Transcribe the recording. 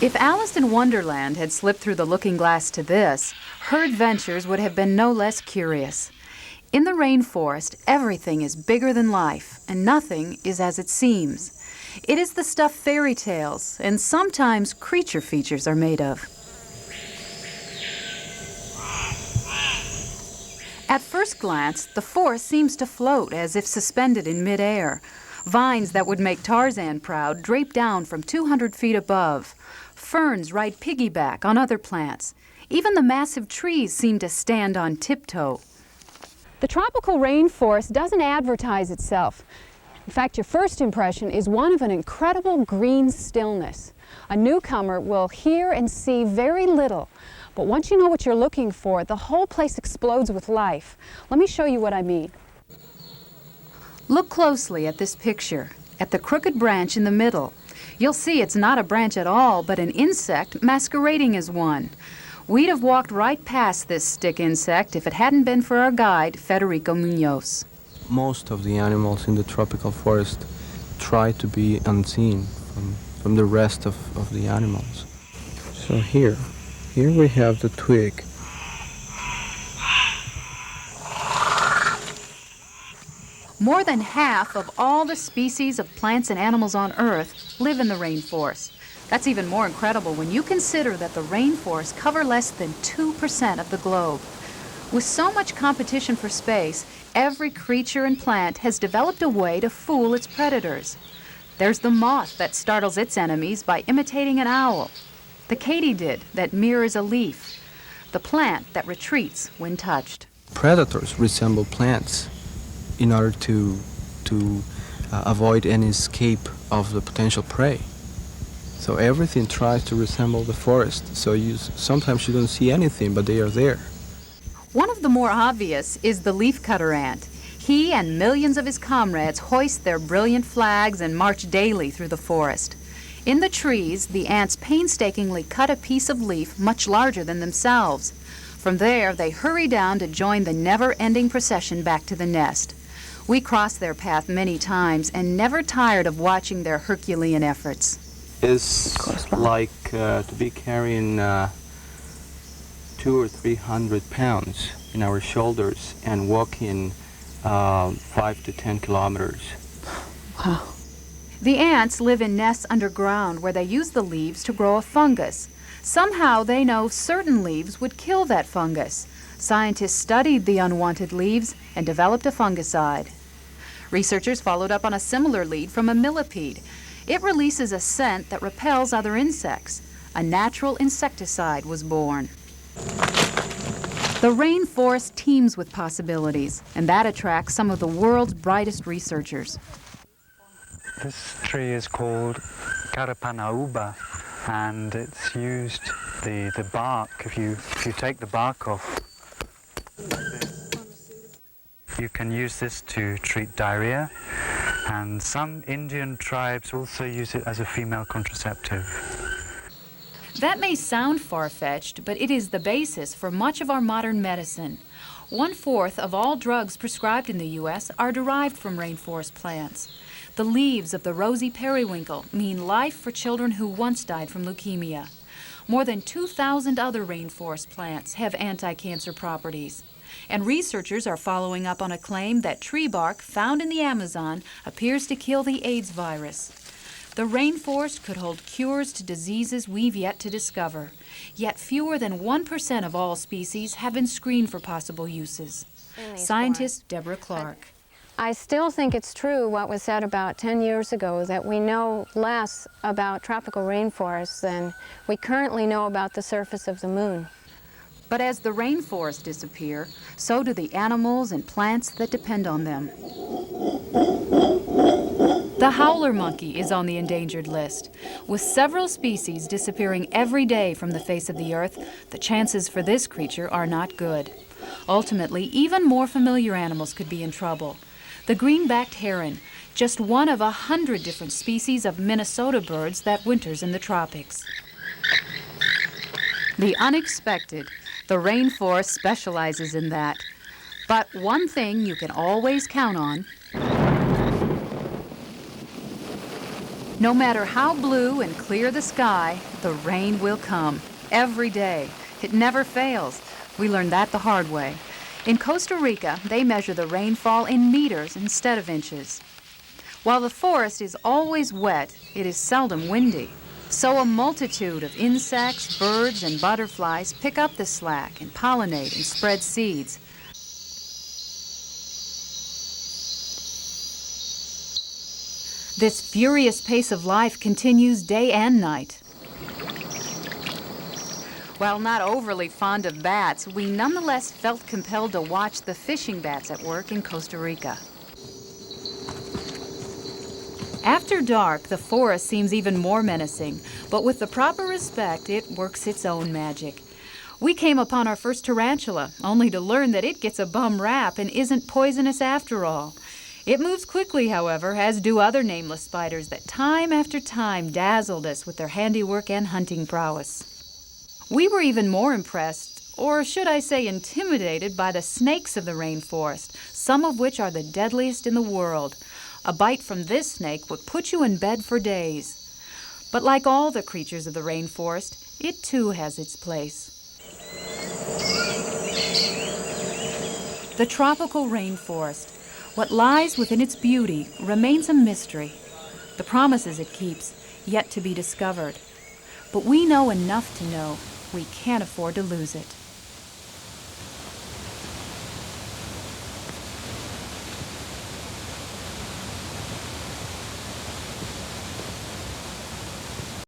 If Alice in Wonderland had slipped through the looking glass to this, her adventures would have been no less curious. In the rainforest, everything is bigger than life, and nothing is as it seems. It is the stuff fairy tales and sometimes creature features are made of. At first glance, the forest seems to float as if suspended in midair. Vines that would make Tarzan proud drape down from 200 feet above. Ferns ride piggyback on other plants. Even the massive trees seem to stand on tiptoe. The tropical rainforest doesn't advertise itself. In fact, your first impression is one of an incredible green stillness. A newcomer will hear and see very little, but once you know what you're looking for, the whole place explodes with life. Let me show you what I mean. Look closely at this picture, at the crooked branch in the middle. You'll see it's not a branch at all, but an insect masquerading as one. We'd have walked right past this stick insect if it hadn't been for our guide, Federico Munoz. Most of the animals in the tropical forest try to be unseen from the rest of the animals. So here we have the twig. More than half of all the species of plants and animals on Earth live in the rainforest. That's even more incredible when you consider that the rainforests cover less than 2% of the globe. With so much competition for space, every creature and plant has developed a way to fool its predators. There's the moth that startles its enemies by imitating an owl, the katydid that mirrors a leaf, the plant that retreats when touched. Predators resemble plants in order to avoid any escape of the potential prey. So everything tries to resemble the forest. So sometimes you don't see anything, but they are there. One of the more obvious is the leafcutter ant. He and millions of his comrades hoist their brilliant flags and march daily through the forest. In the trees, the ants painstakingly cut a piece of leaf much larger than themselves. From there, they hurry down to join the never-ending procession back to the nest. We crossed their path many times and never tired of watching their Herculean efforts. It's like to be carrying 200 or 300 pounds in our shoulders and walking 5 to 10 kilometers. Wow. The ants live in nests underground where they use the leaves to grow a fungus. Somehow they know certain leaves would kill that fungus. Scientists studied the unwanted leaves and developed a fungicide. Researchers followed up on a similar lead from a millipede. It releases a scent that repels other insects. A natural insecticide was born. The rainforest teems with possibilities, and that attracts some of the world's brightest researchers. This tree is called Carapanauba, and it's used, the bark, if you take the bark off, you can use this to treat diarrhea, and some Indian tribes also use it as a female contraceptive. That may sound far-fetched, but it is the basis for much of our modern medicine. 1/4 of all drugs prescribed in the U.S. are derived from rainforest plants. The leaves of the rosy periwinkle mean life for children who once died from leukemia. More than 2,000 other rainforest plants have anti-cancer properties. And researchers are following up on a claim that tree bark found in the Amazon appears to kill the AIDS virus. The rainforest could hold cures to diseases we've yet to discover. Yet fewer than 1% of all species have been screened for possible uses. Scientist Deborah Clark. I still think it's true what was said about 10 years ago, that we know less about tropical rainforests than we currently know about the surface of the moon. But as the rainforests disappear, so do the animals and plants that depend on them. The howler monkey is on the endangered list. With several species disappearing every day from the face of the earth, the chances for this creature are not good. Ultimately, even more familiar animals could be in trouble. The green-backed heron, just one of 100 different species of Minnesota birds that winters in the tropics. The unexpected. The rainforest specializes in that. But one thing you can always count on: No matter how blue and clear the sky, the rain will come. Every day. It never fails. We learned that the hard way. In Costa Rica, they measure the rainfall in meters instead of inches. While the forest is always wet, it is seldom windy. So a multitude of insects, birds, and butterflies pick up the slack and pollinate and spread seeds. This furious pace of life continues day and night. While not overly fond of bats, we nonetheless felt compelled to watch the fishing bats at work in Costa Rica. After dark, the forest seems even more menacing, but with the proper respect, it works its own magic. We came upon our first tarantula, only to learn that it gets a bum rap and isn't poisonous after all. It moves quickly, however, as do other nameless spiders that time after time dazzled us with their handiwork and hunting prowess. We were even more impressed, or should I say intimidated, by the snakes of the rainforest, some of which are the deadliest in the world. A bite from this snake would put you in bed for days. But like all the creatures of the rainforest, it too has its place. The tropical rainforest. What lies within its beauty remains a mystery. The promises it keeps, yet to be discovered. But we know enough to know we can't afford to lose it.